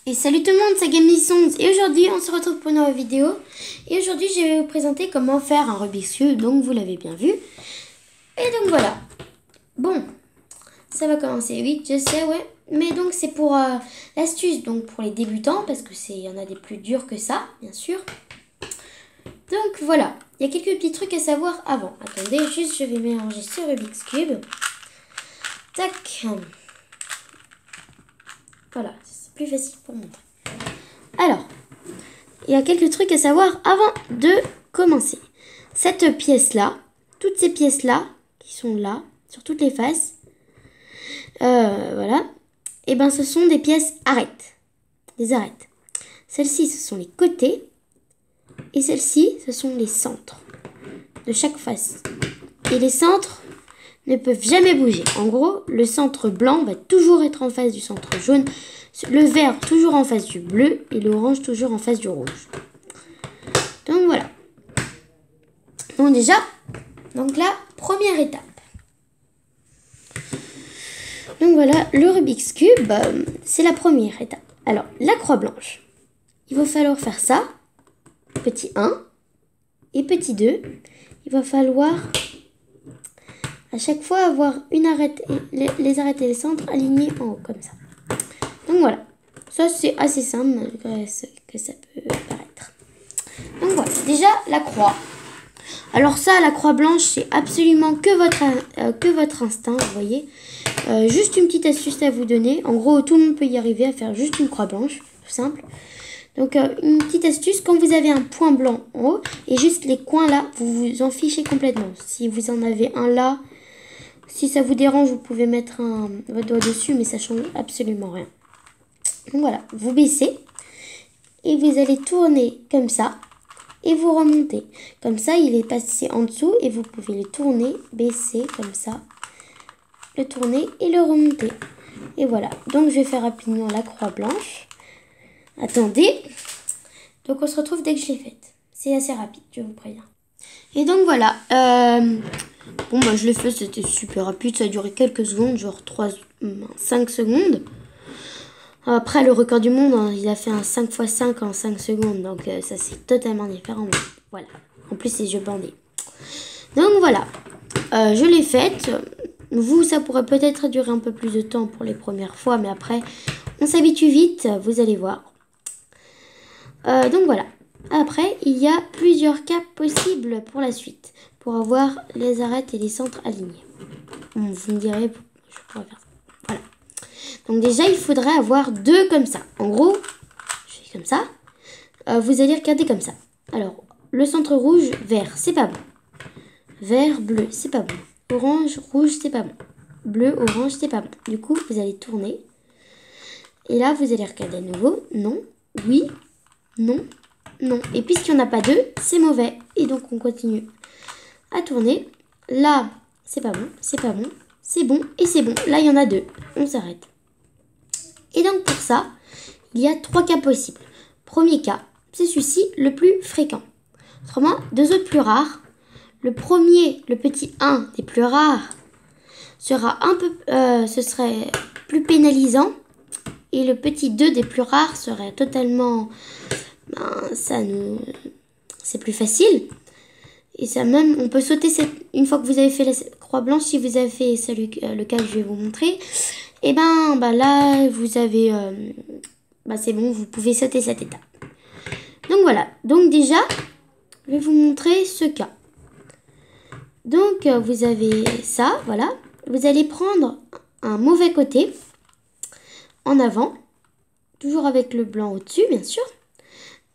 Et salut tout le monde, c'est GameLicense et aujourd'hui on se retrouve pour une nouvelle vidéo. Et aujourd'hui je vais vous présenter comment faire un Rubik's Cube, donc vous l'avez bien vu. Et donc voilà. Bon, ça va commencer vite, je sais, ouais. Mais donc c'est pour l'astuce, donc pour les débutants, parce que il y en a des plus durs que ça, bien sûr. Donc voilà, il y a quelques petits trucs à savoir avant. Attendez, juste je vais mélanger ce Rubik's Cube. Tac. Voilà, c'est plus facile pour montrer. Alors, il y a quelques trucs à savoir avant de commencer. Cette pièce-là, toutes ces pièces-là, qui sont là, sur toutes les faces, voilà, et ben ce sont des pièces arêtes, des arêtes. Celles-ci, ce sont les côtés, et celles-ci, ce sont les centres de chaque face. Et les centres ne peuvent jamais bouger. En gros, le centre blanc va toujours être en face du centre jaune, le vert toujours en face du bleu et l'orange toujours en face du rouge. Donc voilà. Donc déjà, la première étape. Donc voilà, le Rubik's Cube, c'est la première étape. Alors, la croix blanche. Il va falloir faire ça, petit 1 et petit 2. Il va falloir à chaque fois avoir une arête et les arêtes et les centres alignés en haut, comme ça. Donc voilà, ça c'est assez simple que ça peut paraître. Donc voilà, déjà la croix. Alors ça, la croix blanche, c'est absolument que votre instinct, vous voyez. Juste une petite astuce à vous donner. En gros, tout le monde peut y arriver à faire juste une croix blanche, tout simple. Donc une petite astuce, quand vous avez un point blanc en haut et juste les coins là, vous vous en fichez complètement. Si vous en avez un là, si ça vous dérange, vous pouvez mettre votre doigt dessus, mais ça change absolument rien. Donc voilà, vous baissez et vous allez tourner comme ça et vous remontez. Comme ça, il est passé en dessous et vous pouvez le tourner, baisser comme ça, le tourner et le remonter. Et voilà, donc je vais faire rapidement la croix blanche. Attendez, donc on se retrouve dès que je l'ai faite. C'est assez rapide, je vous préviens. Et donc voilà, bon bah je l'ai fait, c'était super rapide, ça a duré quelques secondes, genre 5 secondes. Après le record du monde, hein, il a fait un 5 x 5 en 5 secondes, donc ça c'est totalement différent. Mais voilà, en plus c'est jeux bandés. Donc voilà, je l'ai faite. Vous, ça pourrait peut-être durer un peu plus de temps pour les premières fois, mais après on s'habitue vite, vous allez voir. Donc voilà. Après, il y a plusieurs cas possibles pour la suite, pour avoir les arêtes et les centres alignés. Bon, vous me direz, je pourrais faire ça. Voilà. Donc déjà, il faudrait avoir deux comme ça. En gros, je fais comme ça. Vous allez regarder comme ça. Alors, le centre rouge, vert, c'est pas bon. Vert, bleu, c'est pas bon. Orange, rouge, c'est pas bon. Bleu, orange, c'est pas bon. Du coup, vous allez tourner. Et là, vous allez regarder à nouveau. Non, oui, non. Non, et puisqu'il n'y en a pas deux, c'est mauvais. Et donc on continue à tourner. Là, c'est pas bon, c'est pas bon, c'est bon et c'est bon. Là, il y en a deux. On s'arrête. Et donc pour ça, il y a 3 cas possibles. Premier cas, c'est celui-ci le plus fréquent. Autrement, 2 autres plus rares. Le premier, le petit 1 des plus rares, sera ce serait plus pénalisant. Et le petit 2 des plus rares serait totalement... c'est plus facile. Et ça même, on peut sauter une fois que vous avez fait la croix blanche, si vous avez fait le cas que je vais vous montrer, et ben là vous avez, c'est bon, vous pouvez sauter cette étape. Donc voilà, donc déjà, je vais vous montrer ce cas. Donc vous avez ça, voilà. Vous allez prendre un mauvais côté en avant, toujours avec le blanc au-dessus, bien sûr.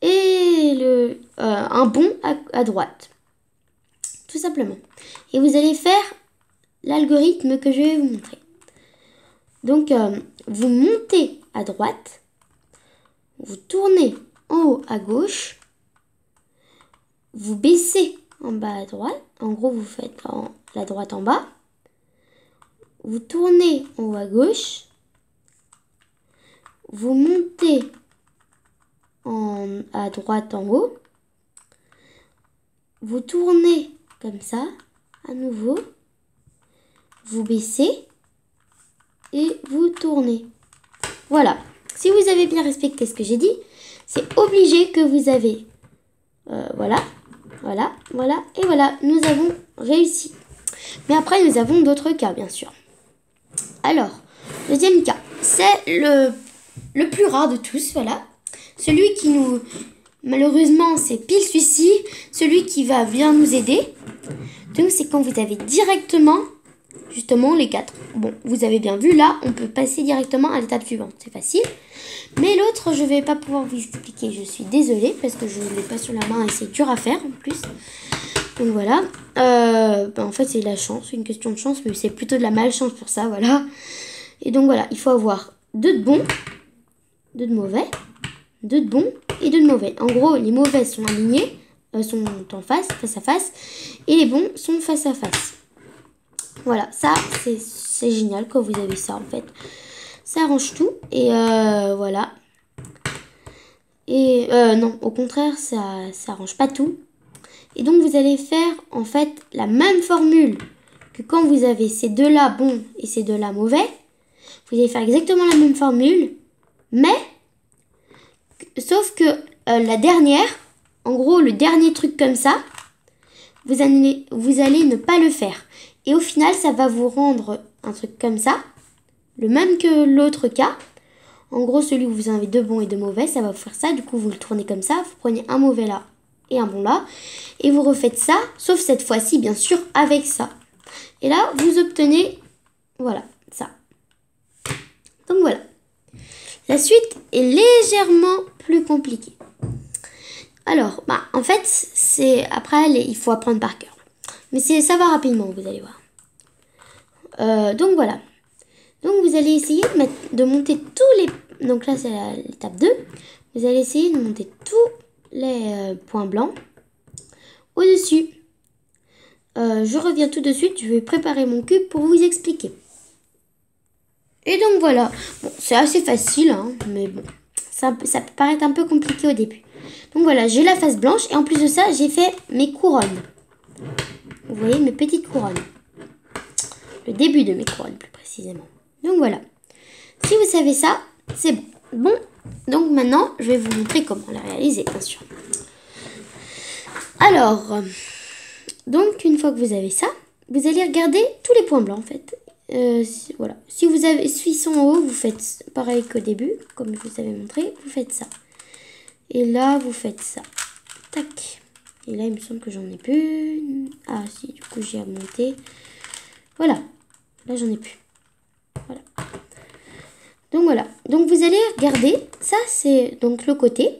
Et un bon à droite, tout simplement. Et vous allez faire l'algorithme que je vais vous montrer. Donc, vous montez à droite, vous tournez en haut à gauche, vous baissez en bas à droite, en gros vous faites la droite en bas, vous tournez en haut à gauche, vous montez à droite en haut, vous tournez comme ça, à nouveau, vous baissez et vous tournez. Voilà, si vous avez bien respecté ce que j'ai dit, c'est obligé que vous avez... voilà, voilà, voilà, et voilà, nous avons réussi. Mais après, nous avons d'autres cas, bien sûr. Alors, deuxième cas, c'est le plus rare de tous, voilà. Celui qui nous... Malheureusement, c'est pile celui-ci, celui qui va bien nous aider. Donc, c'est quand vous avez directement, justement, les 4. Bon, vous avez bien vu, là, on peut passer directement à l'étape suivante. C'est facile. Mais l'autre, je ne vais pas pouvoir vous expliquer. Je suis désolée, parce que je ne l'ai pas sur la main et c'est dur à faire, en plus. Donc, voilà. En fait, c'est la chance, une question de chance, mais c'est plutôt de la malchance pour ça, voilà. Et donc, voilà, il faut avoir 2 de bons, 2 de mauvais, 2 de bons et 2 de mauvais. En gros, les mauvais sont alignés, sont en face à face, et les bons sont face à face. Voilà, ça, c'est génial quand vous avez ça, en fait. Ça arrange tout, et voilà. Et non, au contraire, ça arrange pas tout. Et donc, vous allez faire, en fait, la même formule que quand vous avez ces deux-là bons et ces deux-là mauvais. Vous allez faire exactement la même formule, mais sauf que la dernière, en gros le dernier truc comme ça, vous allez ne pas le faire. Et au final, ça va vous rendre un truc comme ça, le même que l'autre cas. En gros, celui où vous avez 2 bons et 2 mauvais, ça va vous faire ça. Du coup, vous le tournez comme ça, vous prenez un mauvais là et un bon là, et vous refaites ça, sauf cette fois-ci, bien sûr, avec ça. Et là, vous obtenez, voilà, ça. Donc voilà. La suite est légèrement plus compliquée. Alors, en fait, c'est après, il faut apprendre par cœur. Mais ça va rapidement, vous allez voir. Donc voilà. Donc vous allez essayer de monter tous les... Donc là, c'est l'étape 2. Vous allez essayer de monter tous les points blancs au-dessus. Je reviens tout de suite. Je vais préparer mon cube pour vous expliquer. Et donc voilà. Bon, c'est assez facile, hein, mais bon. Ça peut paraître un peu compliqué au début. Donc voilà, j'ai la face blanche et en plus de ça, j'ai fait mes couronnes. Vous voyez, mes petites couronnes. Le début de mes couronnes, plus précisément. Donc voilà. Si vous savez ça, c'est bon. Bon, donc maintenant, je vais vous montrer comment la réaliser, bien sûr. Alors, donc une fois que vous avez ça, vous allez regarder tous les points blancs, en fait. Voilà. Si vous avez celui en haut, vous faites pareil qu'au début, comme je vous avais montré, vous faites ça. Et là, vous faites ça. Tac. Et là, il me semble que j'en ai plus. Ah, si, du coup, j'ai remonté. Voilà. Là, j'en ai plus. Voilà. Donc, voilà. Donc, vous allez regarder. Ça, c'est donc le côté.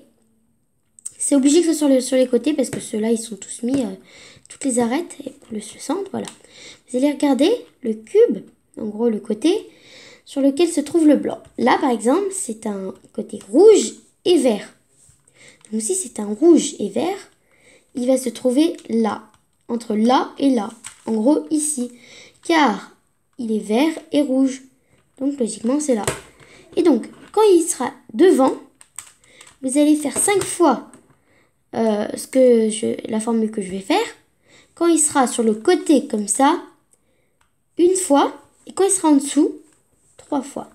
C'est obligé que ce soit sur les côtés parce que ceux-là, ils sont tous mis, toutes les arêtes et pour le centre. Voilà. Vous allez regarder le cube, en gros, le côté sur lequel se trouve le blanc. Là, par exemple, c'est un côté rouge et vert. Donc, si c'est un rouge et vert, il va se trouver là, entre là et là. En gros, ici. Car il est vert et rouge. Donc, logiquement, c'est là. Et donc, quand il sera devant, vous allez faire 5 fois la formule que je vais faire. Quand il sera sur le côté comme ça, une fois. Et quand il sera en dessous, 3 fois.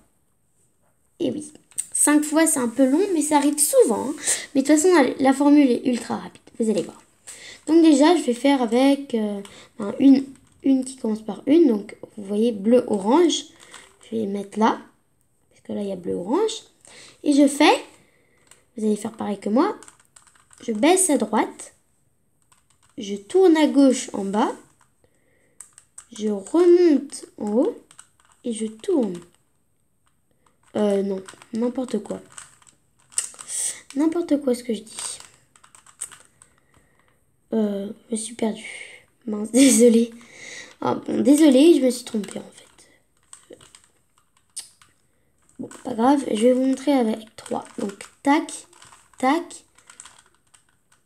Et oui. 5 fois, c'est un peu long, mais ça arrive souvent. Hein. Mais de toute façon, la formule est ultra rapide. Vous allez voir. Donc déjà, je vais faire avec une qui commence par une. Donc, vous voyez, bleu-orange. Je vais mettre là. Parce que là, il y a bleu-orange. Et je fais, vous allez faire pareil que moi. Je baisse à droite. Je tourne à gauche en bas. Je remonte en haut. Et je tourne. Non, n'importe quoi. N'importe quoi ce que je dis. Je me suis perdue. Mince, désolée. Ah bon, désolée, je me suis trompée en fait. Bon, pas grave, je vais vous montrer avec 3. Donc, tac, tac.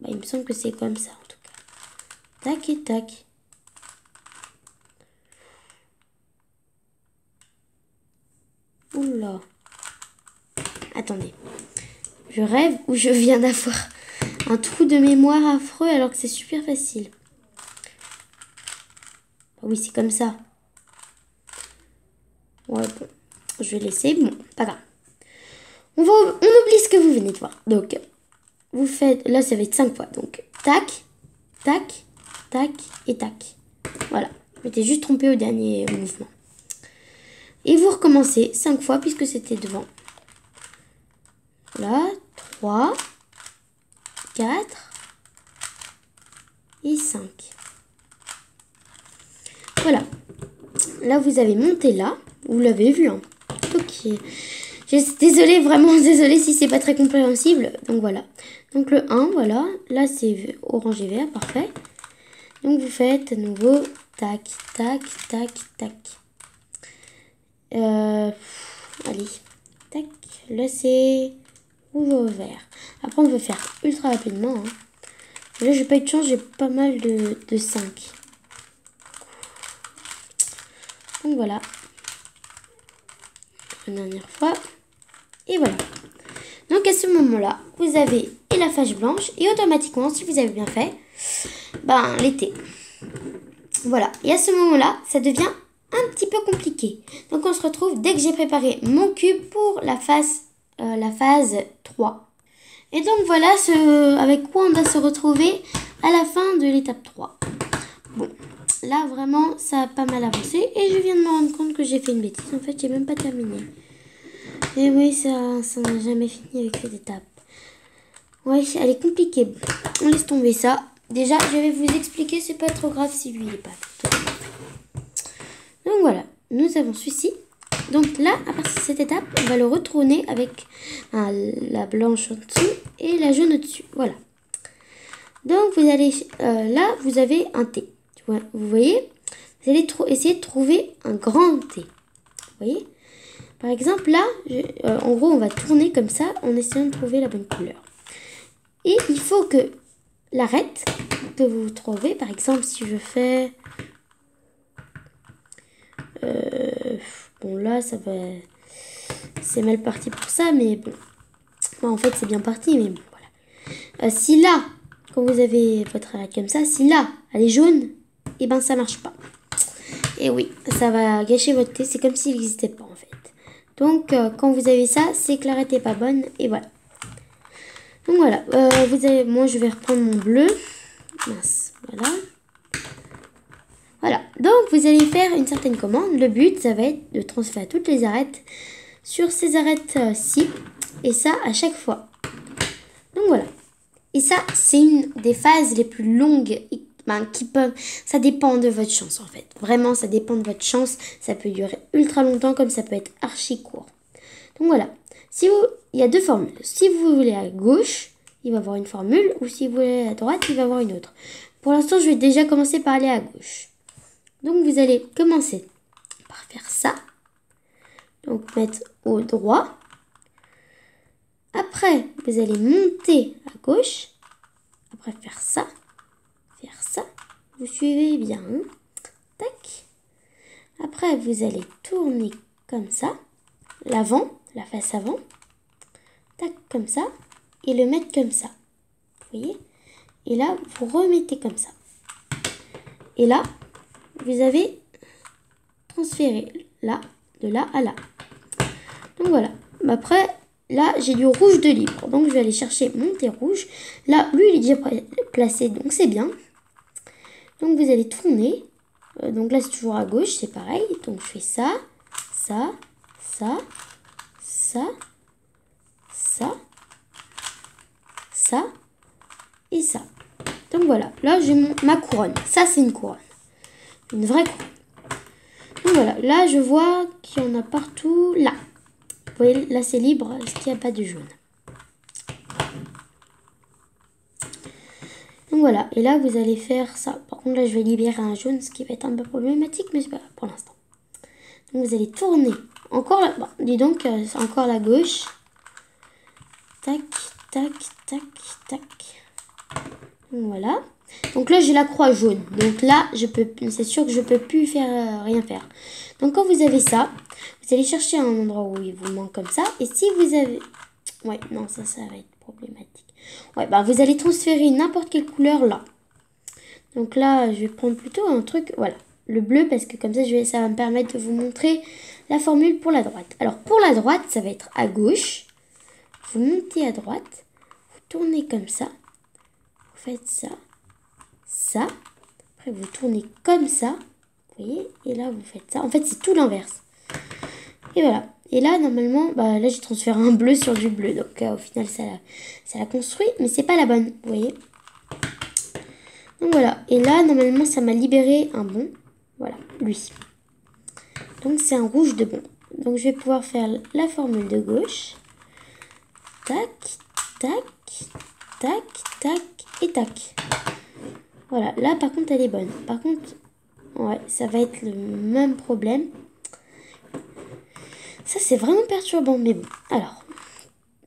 Il me semble que c'est comme ça en tout cas. Tac et tac. Oula. Attendez. Je rêve ou je viens d'avoir un trou de mémoire affreux alors que c'est super facile. Oui, c'est comme ça. Ouais, bon. Je vais laisser. Bon, pas grave. on oublie ce que vous venez de voir. Donc, vous faites, là, ça va être 5 fois. Donc, tac, tac, tac et tac. Voilà. Je m'étais juste trompée au dernier mouvement. Et vous recommencez 5 fois puisque c'était devant. Voilà, 3, 4 et 5. Voilà. Là, vous avez monté là. Vous l'avez vu, hein. Ok. Désolée, vraiment désolée si c'est pas très compréhensible. Donc voilà. Donc le 1, voilà. Là, c'est orange et vert, parfait. Donc vous faites à nouveau tac, tac, tac, tac. Allez, tac. Là, c'est rouge et vert. Après, on peut faire ultra rapidement. Hein. Là, j'ai pas eu de chance, j'ai pas mal de 5. Donc voilà. Une dernière fois. Et voilà. Donc à ce moment-là, vous avez et la fâche blanche et automatiquement, si vous avez bien fait, ben l'été. Voilà. Et à ce moment-là, ça devient un petit peu compliqué. Donc on se retrouve dès que j'ai préparé mon cube pour la phase 3. Et donc voilà avec quoi on va se retrouver à la fin de l'étape 3. Bon, là vraiment ça a pas mal avancé et je viens de me rendre compte que j'ai fait une bêtise. En fait, j'ai même pas terminé. Et oui, ça n'a jamais fini avec cette étape. Ouais, elle est compliquée. On laisse tomber ça. Déjà, je vais vous expliquer, c'est pas trop grave si lui il est pas fait. Donc voilà, nous avons celui-ci. Donc là, à partir de cette étape, on va le retourner avec la blanche en dessous et la jaune au-dessus. Voilà. Donc vous allez, là, vous avez un T. Vous voyez, vous allez essayer de trouver un grand T. Vous voyez? Par exemple, là, en gros, on va tourner comme ça en essayant de trouver la bonne couleur. Et il faut que l'arête que vous trouvez, par exemple, si je fais... bon, là, ça va... C'est mal parti pour ça, mais bon. En fait, c'est bien parti, mais bon, voilà. Si là, quand vous avez votre arête comme ça, si là, elle est jaune, et ben ça marche pas. Et oui, ça va gâcher votre thé. C'est comme s'il n'existait pas, en fait. Donc, quand vous avez ça, c'est que l'arête n'est pas bonne. Et voilà. Donc, voilà. Moi, je vais reprendre mon bleu. Mince. Voilà. Voilà. Donc, vous allez faire une certaine commande. Le but, ça va être de transférer toutes les arêtes sur ces arêtes-ci. Et ça, à chaque fois. Donc, voilà. Et ça, c'est une des phases les plus longues qui peuvent... Ça dépend de votre chance, en fait. Vraiment, ça dépend de votre chance. Ça peut durer ultra longtemps, comme ça peut être archi court. Donc, voilà. Il y a deux formules. Si vous voulez à gauche, il va y avoir une formule. Ou si vous voulez à droite, il va y avoir une autre. Pour l'instant, je vais déjà commencer par aller à gauche. Donc, vous allez commencer par faire ça. Donc, mettre au droit. Après, vous allez monter à gauche. Après, faire ça. Faire ça. Vous suivez bien. Hein? Tac. Après, vous allez tourner comme ça. L'avant, la face avant. Tac, comme ça. Et le mettre comme ça. Vous voyez? Et là, vous remettez comme ça. Et là, vous avez transféré là, de là à là. Donc voilà. Après, là, j'ai du rouge de libre. Donc, je vais aller chercher mon thé rouge. Là, lui, il est déjà placé. Donc, c'est bien. Donc, vous allez tourner. Donc là, c'est toujours à gauche. C'est pareil. Donc, je fais ça, ça, ça, ça, ça, ça et ça. Donc, voilà. Là, j'ai ma couronne. Ça, c'est une couronne. Une vraie couronne. Donc, voilà. Là, je vois qu'il y en a partout. Là. Vous voyez, là, c'est libre. Est-ce qu'il n'y a pas de jaune? Donc voilà, et là vous allez faire ça. Par contre là je vais libérer un jaune, ce qui va être un peu problématique, mais c'est pas grave pour l'instant. Donc vous allez tourner. Encore là, bon, dis donc, c'est encore la gauche. Tac, tac, tac, tac. Donc voilà. Donc là j'ai la croix jaune. Donc là, c'est sûr que je peux plus faire rien faire. Donc quand vous avez ça, vous allez chercher un endroit où il vous manque comme ça. Et si vous avez... Ouais, non, ça va être problématique. Ouais, bah vous allez transférer n'importe quelle couleur là. Donc là, je vais prendre plutôt un truc, voilà, le bleu, parce que comme ça, ça va me permettre de vous montrer la formule pour la droite. Alors, pour la droite, ça va être à gauche. vous montez à droite, vous tournez comme ça, vous faites ça, ça, après vous tournez comme ça, vous voyez, et là vous faites ça. En fait, c'est tout l'inverse. Et voilà. Et là, normalement, bah, là j'ai transféré un bleu sur du bleu, donc au final ça l'a construit, mais c'est pas la bonne, vous voyez. Donc voilà. Et là, normalement, ça m'a libéré un bon. Voilà, lui. Donc c'est un rouge de bon. Donc je vais pouvoir faire la formule de gauche. Tac, tac, tac, tac et tac. Voilà, là par contre elle est bonne. Par contre, ouais, ça va être le même problème. Ça c'est vraiment perturbant, mais bon. Alors,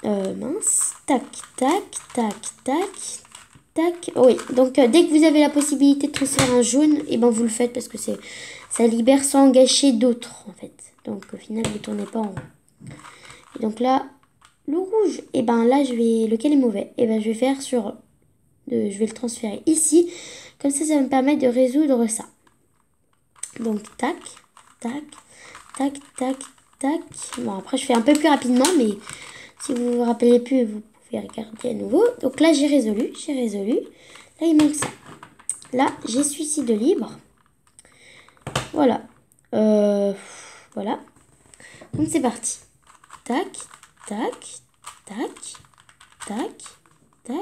mince. Tac, tac, tac, tac, tac. Oh oui, donc dès que vous avez la possibilité de transférer un jaune, et ben vous le faites parce que ça libère sans gâcher d'autres en fait. Donc au final vous tournez pas en rond. Et donc là, le rouge, et ben là lequel est mauvais? Et ben je vais faire je vais le transférer ici. Comme ça va me permettre de résoudre ça. Donc tac, tac, tac, tac, tac. Bon après je fais un peu plus rapidement, mais si vous vous rappelez plus, vous pouvez regarder à nouveau. Donc là j'ai résolu. Là il manque ça. Là j'ai suicide libre. Voilà. Voilà. Donc c'est parti. Tac, tac, tac, tac, tac,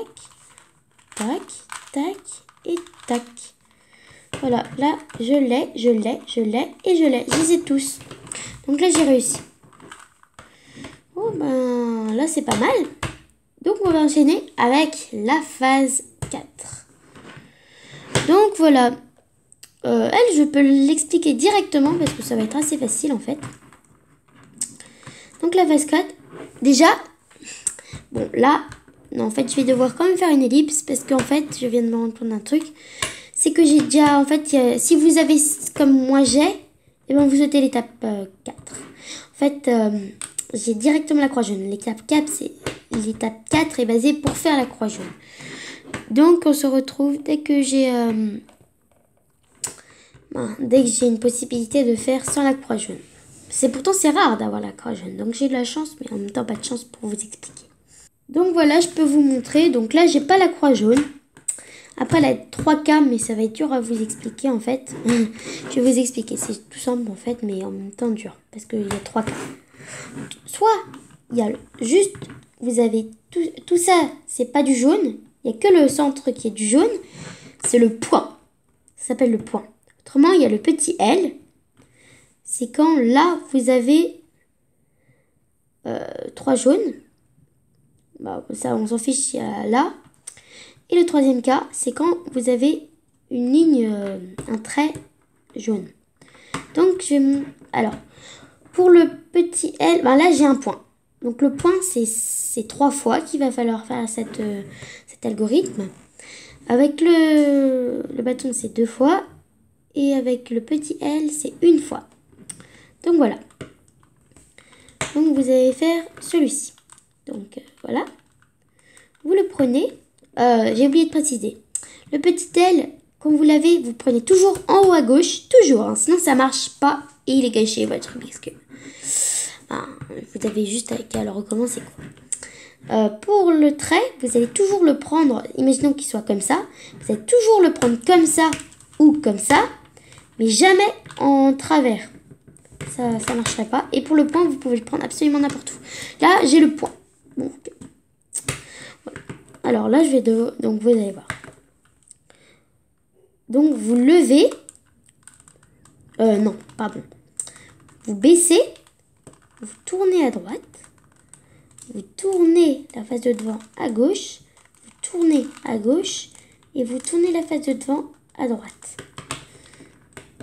tac, tac et tac. Voilà, là je l'ai et je l'ai. Je les ai tous. Donc là j'ai réussi. Oh ben là c'est pas mal. Donc on va enchaîner avec la phase 4. Donc voilà. Elle, je peux l'expliquer directement parce que ça va être assez facile en fait. Donc la phase 4, déjà, bon là, non, en fait je vais devoir quand même faire une ellipse parce qu'en fait je viens de me rendre compte d'un truc. C'est que j'ai déjà, en fait, si vous avez comme moi j'ai, et ben vous sautez l'étape 4. En fait, j'ai directement la croix jaune. L'étape 4 est basée pour faire la croix jaune. Donc on se retrouve dès que j'ai une possibilité de faire sans la croix jaune. C'est rare d'avoir la croix jaune. Donc j'ai de la chance, mais en même temps pas de chance pour vous expliquer. Donc voilà, je peux vous montrer. Donc là, j'ai pas la croix jaune. Après, elle a 3 cas, mais ça va être dur à vous expliquer en fait. Je vais vous expliquer. C'est tout simple en fait, mais en même temps dur. Parce qu'il y a 3 cas. Soit, il y a juste, vous avez tout ça, c'est pas du jaune. Il n'y a que le centre qui est du jaune. C'est le point. Ça s'appelle le point. Autrement, il y a le petit L. C'est quand là, vous avez 3 jaunes. Bah, ça, on s'en fiche, il y a là. Et le troisième cas, c'est quand vous avez une ligne, un trait jaune. Donc, alors, pour le petit L, ben là, j'ai un point. Donc, le point, c'est 3 fois qu'il va falloir faire cet algorithme. Avec le bâton, c'est 2 fois. Et avec le petit L, c'est 1 fois. Donc, voilà. Donc, vous allez faire celui-ci. Donc, voilà. Vous le prenez. J'ai oublié de préciser. Le petit L, quand vous l'avez, vous prenez toujours en haut à gauche. Toujours, hein, sinon ça marche pas et il est gâché votre Rubik's Cube. Vous avez juste qu'à le recommencer. Pour le trait, vous allez toujours le prendre, imaginons qu'il soit comme ça. Vous allez toujours le prendre comme ça ou comme ça, mais jamais en travers. Ça ne marcherait pas. Et pour le point, vous pouvez le prendre absolument n'importe où. Là, j'ai le point. Bon, okay. Voilà. Alors là, donc vous allez voir. Donc vous levez. Non, pardon. Vous baissez. Vous tournez à droite. Vous tournez la face de devant à gauche. Vous tournez à gauche. Et vous tournez la face de devant à droite.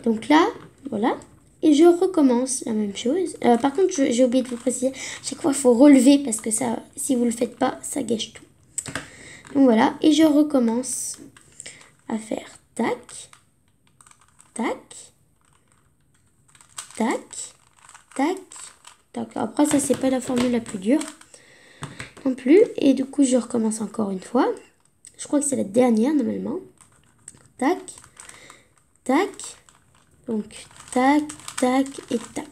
Donc là, voilà. Et je recommence la même chose. Par contre, j'ai oublié de vous préciser. Chaque fois, il faut relever parce que ça, si vous ne le faites pas, ça gâche tout. Donc voilà. Et je recommence à faire tac, tac, tac, tac, tac. Après, ça, c'est pas la formule la plus dure non plus. Et du coup, je recommence encore une fois. Je crois que c'est la dernière, normalement. Tac, tac. Donc, tac, tac et tac.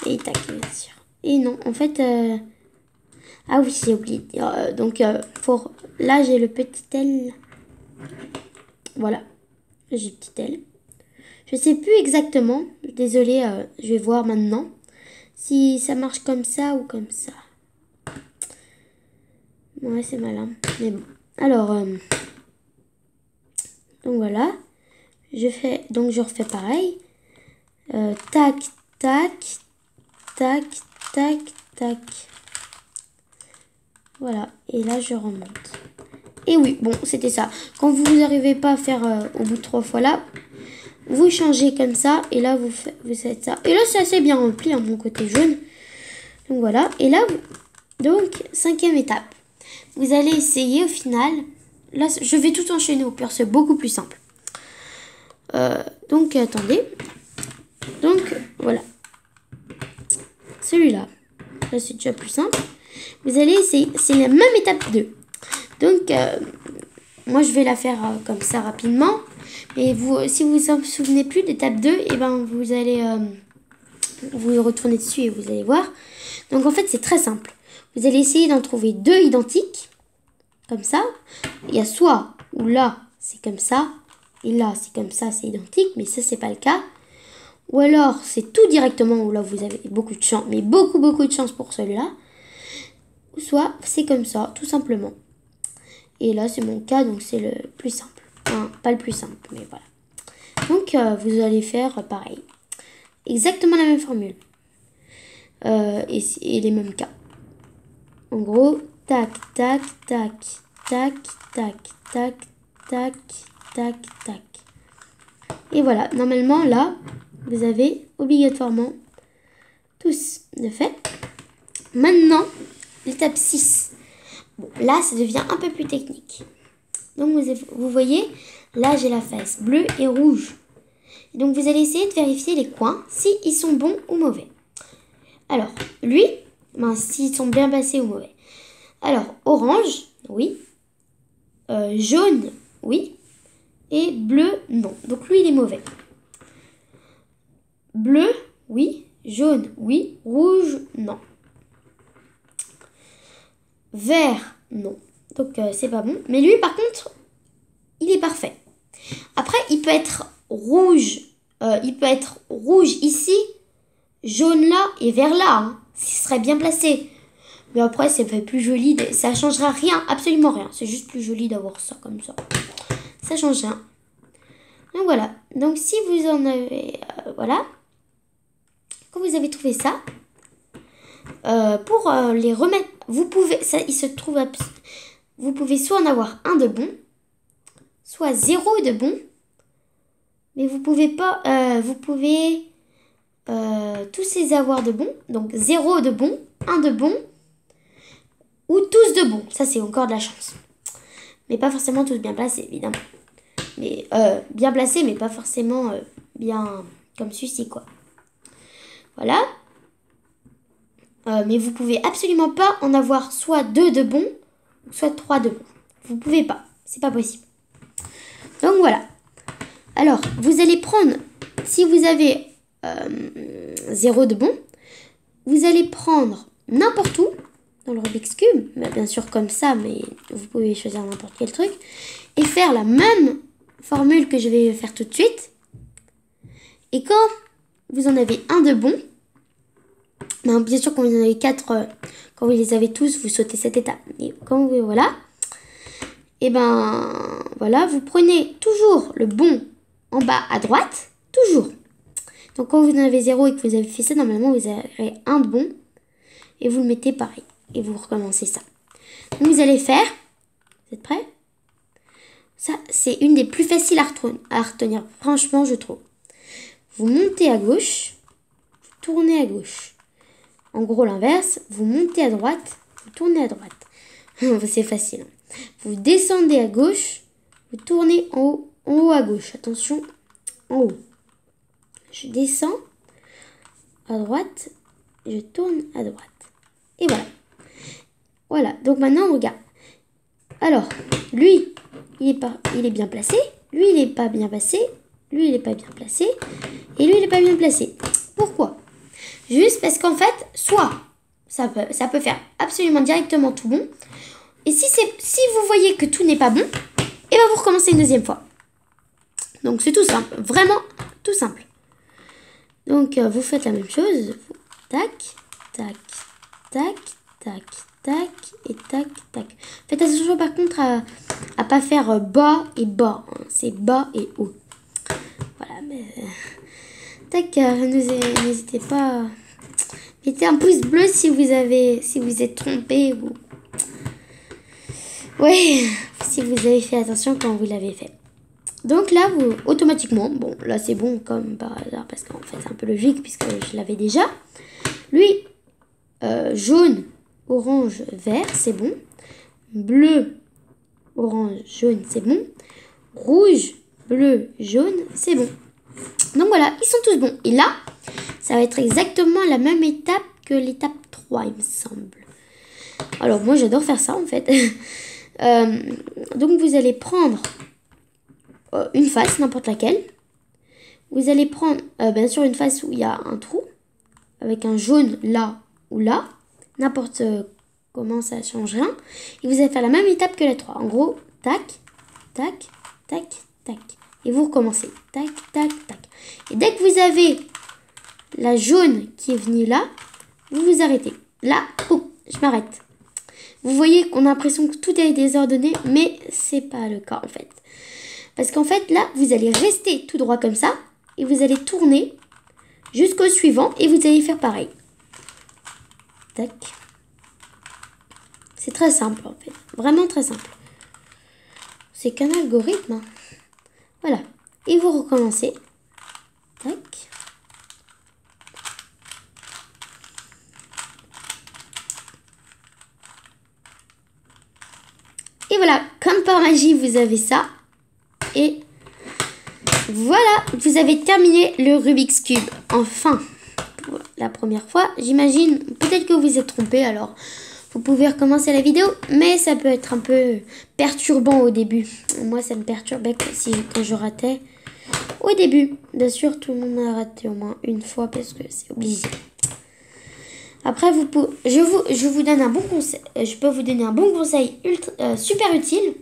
Et tac, bien sûr. Et non, en fait, Ah oui, j'ai oublié. Donc, là, j'ai le petit L. Voilà. J'ai le petit L. Je sais plus exactement. Désolée, je vais voir maintenant. Si ça marche comme ça ou comme ça. Ouais, c'est malin. Mais bon. Alors, donc voilà. Je refais pareil. Tac, tac, tac, tac, tac. Voilà. Et là, je remonte. Et oui, bon, c'était ça. Quand vous n'arrivez pas à faire au bout de 3 fois là, vous changez comme ça. Et là, vous faites ça. Et là, c'est assez bien rempli, hein, mon côté jaune. Donc voilà. Et là, donc, 5e étape. Vous allez essayer au final. Là, je vais tout enchaîner au pire. C'est beaucoup plus simple. Donc, attendez. Donc, voilà. Celui-là. Là, c'est déjà plus simple. Vous allez essayer. C'est la même étape 2. Donc, moi, je vais la faire comme ça rapidement. Et vous, si vous vous en souvenez plus d'étape 2, et ben, vous allez vous retourner dessus et vous allez voir. Donc, en fait, c'est très simple. Vous allez essayer d'en trouver 2 identiques. Comme ça. Il y a soit ou là, c'est comme ça. Et là, c'est comme ça, c'est identique. Mais ça, c'est pas le cas. Ou alors, c'est tout directement où là, vous avez beaucoup de chance. Mais beaucoup de chance pour celui-là. Ou soit, c'est comme ça, tout simplement. Et là, c'est mon cas, donc c'est le plus simple. Enfin, pas le plus simple, mais voilà. Donc, vous allez faire pareil. Exactement la même formule. Et les mêmes cas. En gros, tac, tac, tac, tac, tac, tac, tac, tac, tac. Et voilà, normalement, là, vous avez obligatoirement tous de fait. Maintenant, l'étape 6. Bon, là, ça devient un peu plus technique. Donc, vous voyez, là, j'ai la face bleue et rouge. Donc, vous allez essayer de vérifier les coins, s'ils sont bons ou mauvais. Alors, lui, s'ils sont bien passés ou mauvais. Alors, orange, oui. Jaune, oui. Et bleu, non. Donc, lui, il est mauvais. Bleu, oui. Jaune, oui. Rouge, non. Vert, non. Donc, c'est pas bon. Mais lui, par contre, il est parfait. Après, il peut être rouge. Il peut être rouge ici, jaune là et vert là. Hein. Ce serait bien placé. Mais après, ça fait plus joli. Ça changera rien, absolument rien. C'est juste plus joli d'avoir ça comme ça. Ça change rien. Donc voilà. Donc si vous en avez... voilà. Quand vous avez trouvé ça, pour les remettre, vous pouvez... Ça, il se trouve... Vous pouvez soit en avoir un de bon, soit 0 de bon. Mais vous pouvez pas... vous pouvez... tous les avoir de bon. Donc 0 de bon, 1 de bon. Ou tous de bon. Ça, c'est encore de la chance. Mais pas forcément tous bien placés, évidemment. Mais bien placés, mais pas forcément bien comme celui-ci, quoi. Voilà. Mais vous pouvez absolument pas en avoir soit 2 de bon, soit 3 de bon. Vous pouvez pas. C'est pas possible. Donc, voilà. Alors, vous allez prendre, si vous avez 0 de bon, vous allez prendre n'importe où, dans le Rubik's Cube, bah, bien sûr comme ça, mais vous pouvez choisir n'importe quel truc, et faire la même formule que je vais faire tout de suite. Et quand vous en avez un de bon, bah, bien sûr quand vous en avez 4, quand vous les avez tous, vous sautez cette étape. Et quand vous, voilà, et ben voilà, vous prenez toujours le bon en bas à droite, toujours. Donc quand vous en avez 0 et que vous avez fait ça, normalement vous avez un de bon, et vous le mettez pareil. Et vous recommencez ça. Donc vous allez faire, vous êtes prêts? Ça, c'est une des plus faciles à retenir, franchement, je trouve. Vous montez à gauche, vous tournez à gauche. En gros, l'inverse, vous montez à droite, vous tournez à droite. C'est facile. Vous descendez à gauche, vous tournez en haut à gauche. Attention, en haut. Je descends à droite, je tourne à droite. Et voilà. Voilà, donc maintenant, on regarde. Alors, lui, il est bien placé. Lui, il n'est pas bien placé. Lui, il n'est pas bien placé. Et lui, il n'est pas bien placé. Pourquoi? Juste parce qu'en fait, soit ça peut faire absolument directement tout bon. Et si vous voyez que tout n'est pas bon, et bien vous recommencez une deuxième fois. Donc c'est tout simple, vraiment tout simple. Donc vous faites la même chose. Tac, tac, tac, tac, tac et tac, tac. Faites attention par contre à pas faire bas et bas. Hein. C'est bas et haut. Voilà, mais... tac, n'hésitez pas. Mettez un pouce bleu si vous êtes trompé ou... ouais, si vous avez fait attention quand vous l'avez fait. Donc là, vous, automatiquement, bon, là c'est bon comme par hasard, parce qu'en fait c'est un peu logique puisque je l'avais déjà. Lui, jaune, orange, vert, c'est bon. Bleu, orange, jaune, c'est bon. Rouge, bleu, jaune, c'est bon. Donc voilà, ils sont tous bons. Et là, ça va être exactement la même étape que l'étape 3, il me semble. Alors moi, j'adore faire ça en fait. Donc vous allez prendre une face, n'importe laquelle. Vous allez prendre bien sûr une face où il y a un trou, avec un jaune là ou là. N'importe comment, ça change rien. Et vous allez faire la même étape que la 3. En gros, tac, tac, tac, tac. Et vous recommencez. Tac, tac, tac. Et dès que vous avez la jaune qui est venue là, vous vous arrêtez. Là, oh, je m'arrête. Vous voyez qu'on a l'impression que tout est désordonné, mais c'est pas le cas en fait. Parce qu'en fait, là, vous allez rester tout droit comme ça, et vous allez tourner jusqu'au suivant, et vous allez faire pareil. Tac. C'est très simple en fait, vraiment très simple. C'est qu'un algorithme. Hein. Voilà. Et vous recommencez. Tac. Et voilà, comme par magie, vous avez ça. Et voilà, vous avez terminé le Rubik's Cube. Enfin, pour la première fois. J'imagine, peut-être que vous vous êtes trompé, alors vous pouvez recommencer la vidéo. Mais ça peut être un peu perturbant au début. Moi, ça me perturbait quand je ratais au début. Bien sûr, tout le monde a raté au moins une fois parce que c'est obligé. Après, je vous donne un bon conseil. Je peux vous donner un bon conseil super utile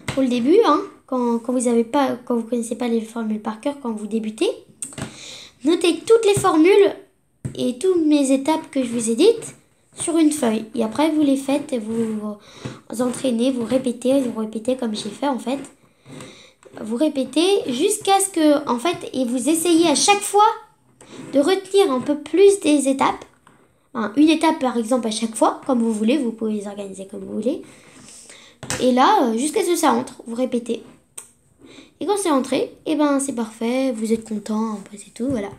pour le début, hein, quand vous connaissez pas les formules par cœur, quand vous débutez. Notez toutes les formules et toutes mes étapes que je vous ai dites sur une feuille. Et après, vous les faites et vous entraînez, vous répétez comme j'ai fait en fait. Vous répétez jusqu'à ce que, en fait, et vous essayez à chaque fois de retenir un peu plus des étapes. Enfin, une étape par exemple à chaque fois, comme vous voulez, vous pouvez les organiser comme vous voulez. Et là, jusqu'à ce que ça entre, vous répétez. Et quand c'est entré, et ben c'est parfait, vous êtes content, c'est tout, voilà.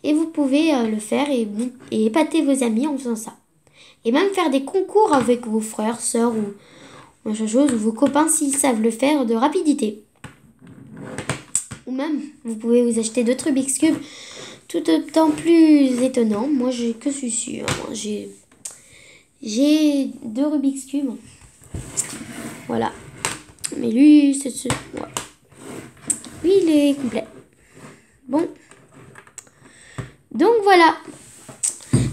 Et vous pouvez le faire et épater vos amis en faisant ça. Et même faire des concours avec vos frères, sœurs ou machin chose, ou vos copains s'ils savent le faire de rapidité. Ou même, vous pouvez vous acheter d'autres Rubik's Cube tout autant plus étonnant. Moi, j'ai que celui-ci. Hein. J'ai 2 Rubik's Cube. Voilà. Mais lui, c'est ce... Ouais. Lui, il est complet. Bon. Donc, voilà.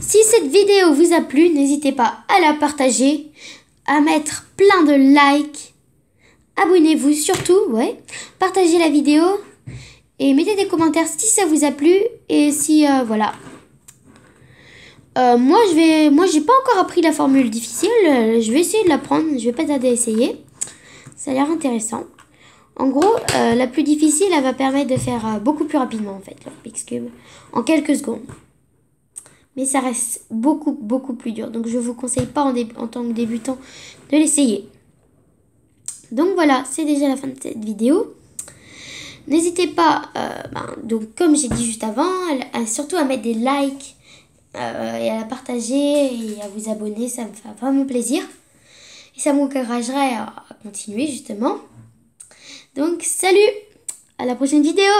Si cette vidéo vous a plu, n'hésitez pas à la partager, à mettre plein de likes. Abonnez-vous surtout, ouais. Partagez la vidéo. Et mettez des commentaires si ça vous a plu. Et si, voilà. Moi, j'ai pas encore appris la formule difficile. Je vais essayer de l'apprendre. Je vais pas tarder à essayer. Ça a l'air intéressant. En gros, la plus difficile, elle va permettre de faire beaucoup plus rapidement, en fait, le Rubik's Cube. En quelques secondes. Mais ça reste beaucoup, beaucoup plus dur. Donc, je vous conseille pas en tant que débutant de l'essayer. Donc, voilà. C'est déjà la fin de cette vidéo. N'hésitez pas, donc comme j'ai dit juste avant, surtout à mettre des likes et à la partager et à vous abonner, ça me fait vraiment plaisir. Et ça m'encouragerait à continuer justement. Donc salut, à la prochaine vidéo.